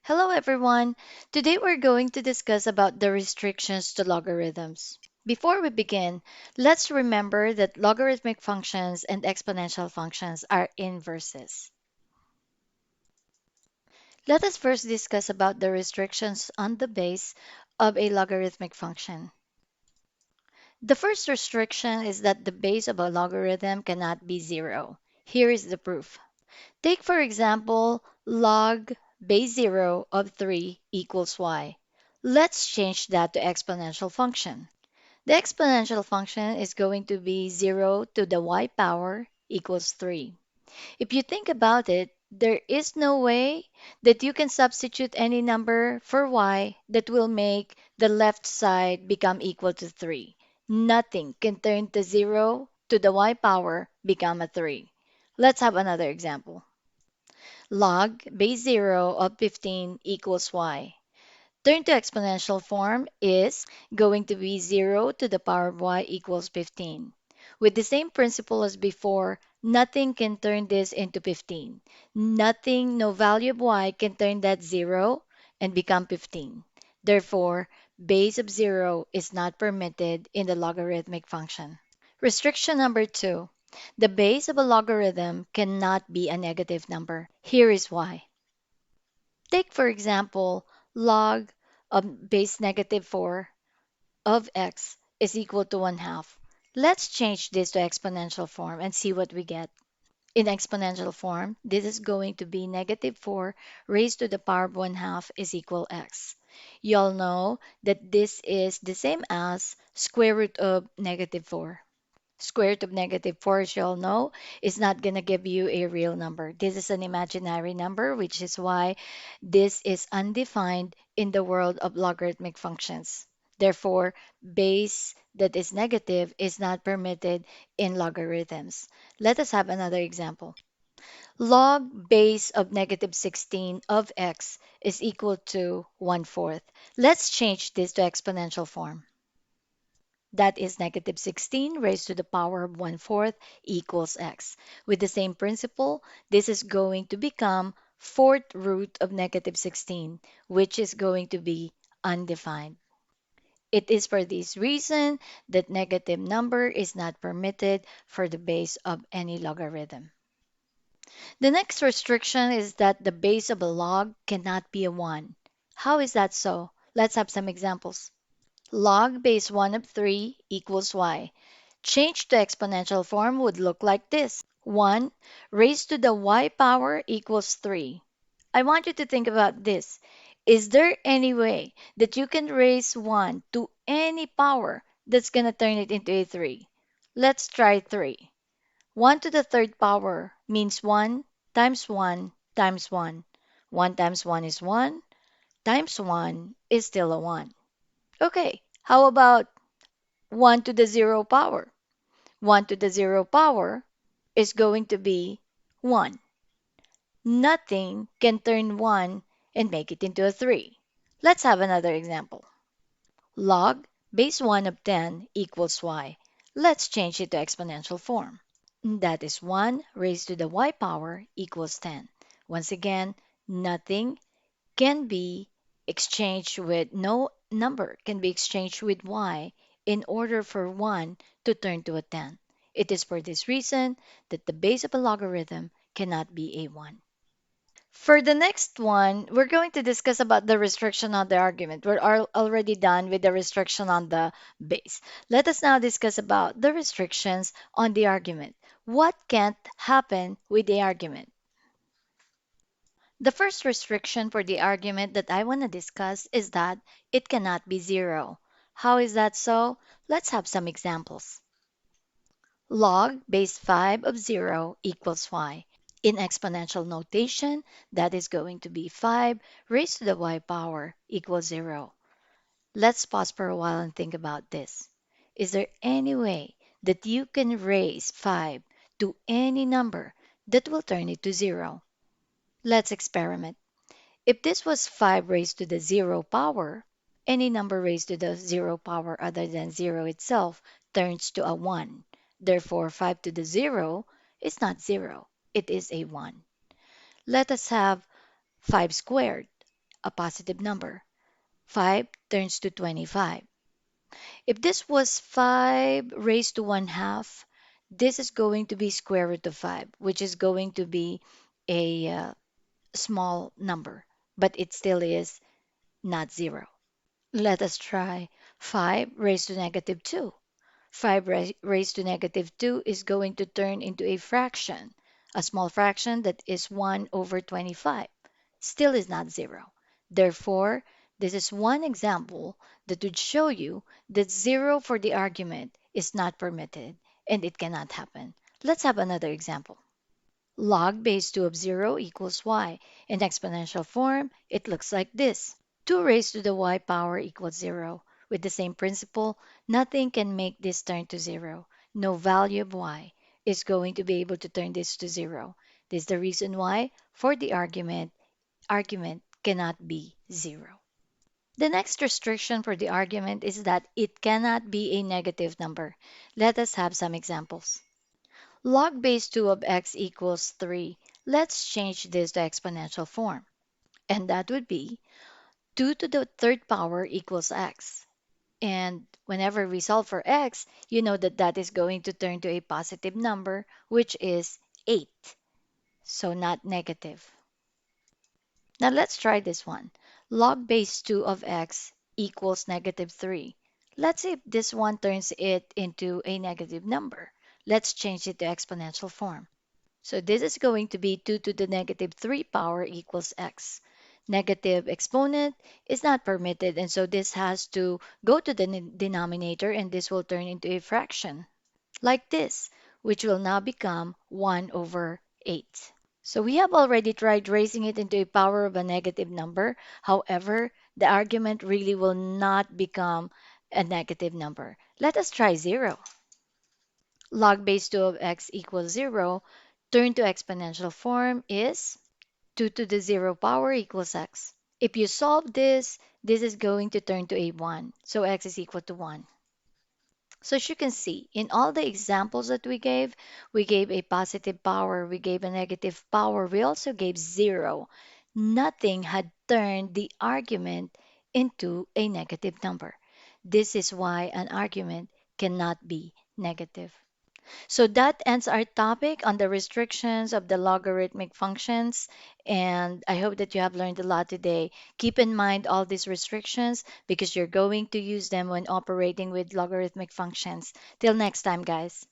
Hello everyone. Today we're going to discuss about the restrictions to logarithms. Before we begin, let's remember that logarithmic functions and exponential functions are inverses. Let us first discuss about the restrictions on the base of a logarithmic function. The first restriction is that the base of a logarithm cannot be zero. Here is the proof. Take for example log base 0 of 3 equals y. Let's change that to exponential function. The exponential function is going to be 0 to the y power equals 3. If you think about it, there is no way that you can substitute any number for y that will make the left side become equal to 3. Nothing can turn the 0 to the y power become a 3. Let's have another example. Log base 0 of 15 equals y. Turn to exponential form is going to be 0 to the power of y equals 15. With the same principle as before, nothing can turn this into 15. Nothing, no value of y can turn that 0 and become 15. Therefore, base of 0 is not permitted in the logarithmic function. Restriction number 2. The base of a logarithm cannot be a negative number. Here is why. Take, for example, log of base negative 4 of x is equal to 1 half. Let's change this to exponential form and see what we get. In exponential form, this is going to be negative 4 raised to the power of 1 half is equal x. You all know that this is the same as square root of negative 4. Square root of negative 4, as you all know, is not going to give you a real number. This is an imaginary number, which is why this is undefined in the world of logarithmic functions. Therefore, base that is negative is not permitted in logarithms. Let us have another example. Log base of negative 16 of x is equal to 1/4. Let's change this to exponential form. That is negative 16 raised to the power of 1/4 equals x. With the same principle, this is going to become fourth root of negative 16, which is going to be undefined. It is for this reason that negative number is not permitted for the base of any logarithm. The next restriction is that the base of a log cannot be a 1. How is that so? Let's have some examples. Log base 1 of 3 equals y. Change to exponential form would look like this. 1 raised to the y power equals 3. I want you to think about this. Is there any way that you can raise 1 to any power that's going to turn it into a 3? Let's try 3. 1 to the third power means 1 times 1 times 1. 1 times 1 is 1 times 1 is still a 1. Okay, how about 1 to the 0 power? 1 to the 0 power is going to be 1. Nothing can turn 1 and make it into a 3. Let's have another example. Log base 1 of 10 equals y. Let's change it to exponential form. That is 1 raised to the y power equals 10. Once again, nothing can be exchanged with no number can be exchanged with y in order for 1 to turn to a 10. It is for this reason that the base of a logarithm cannot be a 1. For the next one, we're going to discuss about the restriction on the argument. We're already done with the restriction on the base. Let us now discuss about the restrictions on the argument. What can't happen with the argument? The first restriction for the argument that I want to discuss is that it cannot be zero. How is that so? Let's have some examples. Log base 5 of 0 equals y. In exponential notation, that is going to be 5 raised to the y power equals 0. Let's pause for a while and think about this. Is there any way that you can raise 5 to any number that will turn it to 0? Let's experiment. If this was 5 raised to the 0 power, any number raised to the 0 power other than 0 itself turns to a 1. Therefore, 5 to the 0 is not 0. It is a 1. Let us have 5 squared. a positive number. 5 turns to 25. If this was 5 raised to 1 half, this is going to be square root of 5, which is going to be a small number, but it still is not 0. Let us try 5 raised to negative 2. 5 raised to negative 2 is going to turn into a fraction, a small fraction that is 1 over 25. Still is not 0. Therefore, this is one example that would show you that 0 for the argument is not permitted and it cannot happen. Let's have another example. Log base 2 of 0 equals y. In exponential form, it looks like this. 2 raised to the y power equals 0. With the same principle, nothing can make this turn to 0. No value of y is going to be able to turn this to 0. This is the reason why, for the argument cannot be 0. The next restriction for the argument is that it cannot be a negative number. Let us have some examples. Log base 2 of x equals 3. Let's change this to exponential form. And that would be 2 to the third power equals x. And whenever we solve for x, you know that that is going to turn to a positive number, which is 8. So not negative. Now let's try this one. Log base 2 of x equals negative 3. Let's see if this one turns it into a negative number. Let's change it to exponential form. So this is going to be 2 to the negative 3 power equals x. Negative exponent is not permitted, and so this has to go to the denominator, and this will turn into a fraction, like this, which will now become 1 over 8. So we have already tried raising it into a power of a negative number. However, the argument really will not become a negative number. Let us try 0. Log base 2 of x equals 0, turn to exponential form is 2 to the 0 power equals x. If you solve this, this is going to turn to a 1. So x is equal to 1. So as you can see, in all the examples that we gave a positive power, we gave a negative power, we also gave 0. Nothing had turned the argument into a negative number. This is why an argument cannot be negative. So that ends our topic on the restrictions of the logarithmic functions. And I hope that you have learned a lot today. Keep in mind all these restrictions because you're going to use them when operating with logarithmic functions. Till next time, guys.